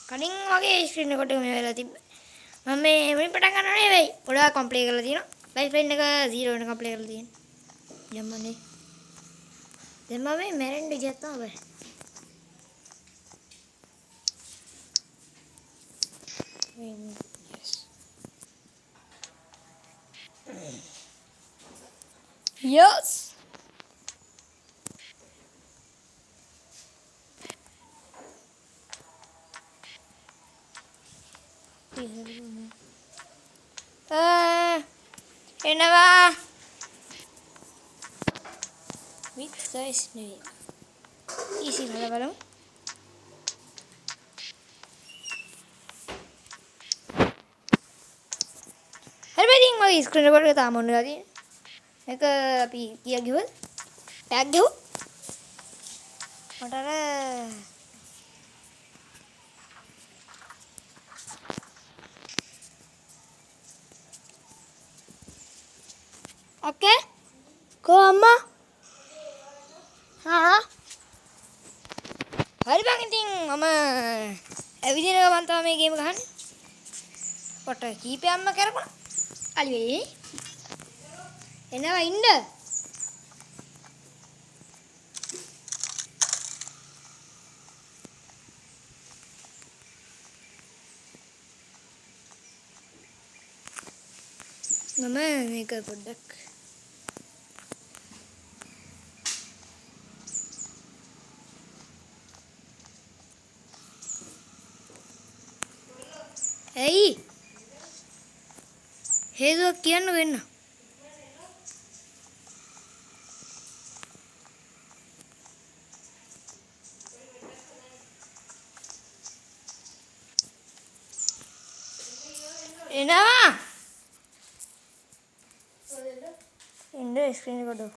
කලින් වගේ screen record එක මේ වෙලාව තිබ්බේ. මම මේ මුලින් පටන් ගන්නව නෙවෙයි. පොඩ්ඩක් කම්ප්ලීට් කරලා තියෙනවා. ලයිෆ් ලයින් එක 0 වෙන කම්ප්ලීට් කරලා තියෙනවා. යම්මනේ. දැන් මම මේ මැරෙන්න ගියත් තමයි. Yes. එනවා. with guys නෙවෙයි. easy හදලා බලමු. හරි බෑ ඉතින් මගේ ස්ක්‍රීන් රෙකෝඩ් එක තාම ඔන් වෙලා තියෙන්නේ. මේක අපි කීයක් ගිහුවද? ටැග් ගිහුව. මට අර Okay. Koma. Ha. Hari bang ඉතින් මම ඇවිදින ගමන් තමයි මේ ගේම ගහන්නේ. කොට කීපයක්ම කරපුණා. අලිවේ. එනවා ඉන්න. මම මේක පොඩ්ඩක් ඇයි හේතුවක් කියන්න වෙන්න එනවා ඉන්න ස්ක්‍රීන් රෙකෝඩ්